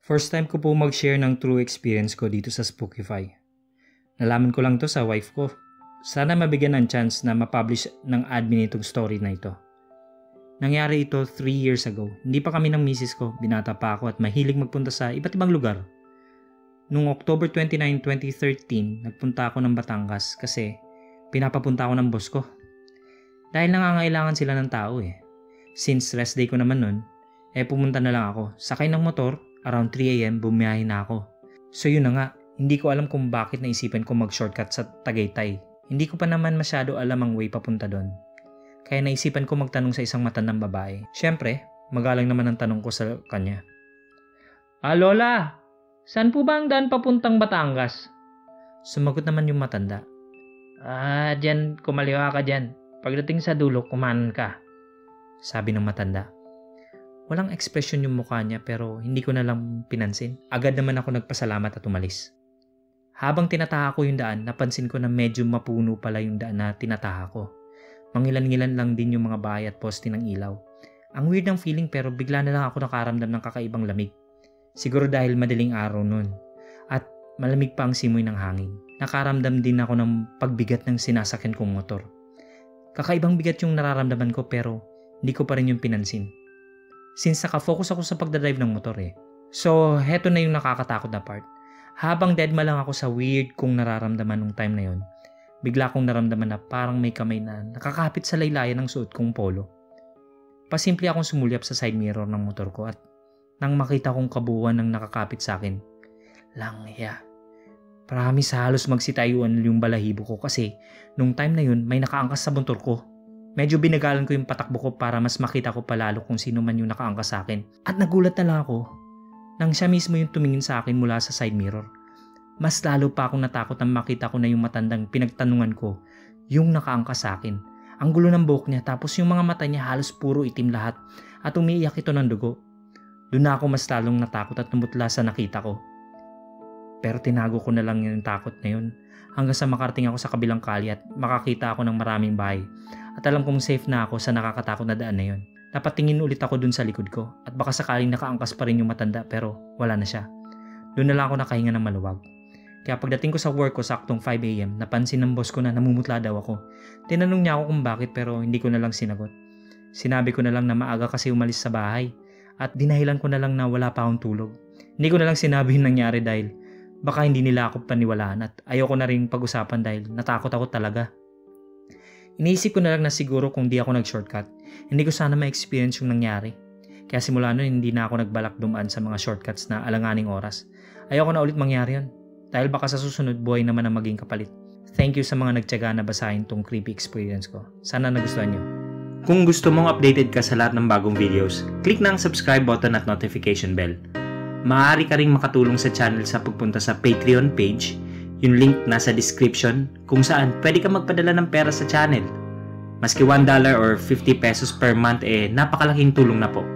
First time ko po mag-share ng true experience ko dito sa Spookify. Nalaman ko lang to sa wife ko. Sana mabigyan ng chance na ma-publish ng admin itong story na ito. Nangyari ito 3 years ago. Hindi pa kami ng misis ko, binata pa ako at mahilig magpunta sa iba't ibang lugar. Noong October 29, 2013, nagpunta ako ng Batangas kasi pinapapunta ako ng boss ko. Dahil nangangailangan sila ng tao eh. Since rest day ko naman nun, pumunta na lang ako. Sakay ng motor, around 3 AM bumiyahe na ako. So yun na nga, hindi ko alam kung bakit naisipan ko mag-shortcut sa Tagaytay. Hindi ko pa naman masyado alam ang way papunta doon. Kaya naisipan ko magtanong sa isang matandang babae. Siyempre, magalang naman ang tanong ko sa kanya. Lola, saan po ba ang daan papuntang Batangas? Sumagot naman yung matanda. Dyan, kumaliwa ka dyan. Pagdating sa dulo, kumanan ka. Sabi ng matanda. Walang ekspresyon yung mukha niya pero hindi ko na lang pinansin. Agad naman ako nagpasalamat at umalis. Habang tinataha ko yung daan, napansin ko na medyo mapuno pala yung daan na tinataha ko. Mangilan-ngilan lang din yung mga bahay at poste ng ilaw. Ang weird ng feeling pero bigla na lang ako nakaramdam ng kakaibang lamig. Siguro dahil madaling araw nun. At malamig pa ang simoy ng hangin. Nakaramdam din ako ng pagbigat ng sinasakyan kong motor. Kakaibang bigat yung nararamdaman ko pero hindi ko pa rin yung pinansin. Since nakafocus ako sa pagdadrive ng motor eh. So, heto na yung nakakatakot na part. Habang deadma lang ako sa weird kong nararamdaman nung time na yon, bigla kong naramdaman na parang may kamay na nakakapit sa laylayan ng suot kong polo. Pasimple akong sumulyap sa side mirror ng motor ko at nang makita kong kabuuan ng nakakapit sa akin, langya. Promise halos magsitayuan yung balahibo ko kasi nung time na yun may nakaangkas sa motor ko. Medyo binagalan ko yung patakbo ko para mas makita ko palalo kung sino man yung nakaangkas sa akin. At nagulat na lang ako nang siya mismo yung tumingin sa akin mula sa side mirror. Mas lalo pa akong natakot nang makita ko na yung matandang pinagtanungan ko yung nakaangkas sa akin. Ang gulo ng buhok niya tapos yung mga mata niya halos puro itim lahat at umiiyak ito ng dugo. Doon na ako mas lalong natakot at tumutla sa nakita ko. Pero tinago ko na lang yung takot na yun hanggang sa makarating ako sa kabilang kalye at makakita ako ng maraming bahay. At alam kong safe na ako sa nakakatakot na daan na yun. Napatingin ulit ako dun sa likod ko at baka sakaling nakaangkas pa rin yung matanda pero wala na siya. Doon na lang ako nakahinga ng maluwag. Kaya pagdating ko sa work ko saktong 5 AM, napansin ng boss ko na namumutla daw ako. Tinanong niya ako kung bakit pero hindi ko na lang sinagot. Sinabi ko na lang na maaga kasi umalis sa bahay at dinahilan ko na lang na wala pa akong tulog. Hindi ko na lang sinabi yung nangyari dahil baka hindi nila ako paniwalaan at ayoko na rin pag-usapan dahil natakot ako talaga. Iniisip ko na lang na siguro kung di ako nag-shortcut, hindi ko sana ma-experience yung nangyari. Kaya simula nun hindi na ako nagbalak dumaan sa mga shortcuts na alanganing oras. Ayoko na ulit mangyari yun. Dahil baka sa susunod buhay naman ang maging kapalit. Thank you sa mga nagtiyaga na basahin tong creepy experience ko. Sana nagustuhan nyo. Kung gusto mong updated ka sa lahat ng bagong videos, click na ang subscribe button at notification bell. Maaari ka ring makatulong sa channel sa pagpunta sa Patreon page. Yung link nasa description kung saan pwede ka magpadala ng pera sa channel. Maski $1 or 50 pesos per month napakalaking tulong na po.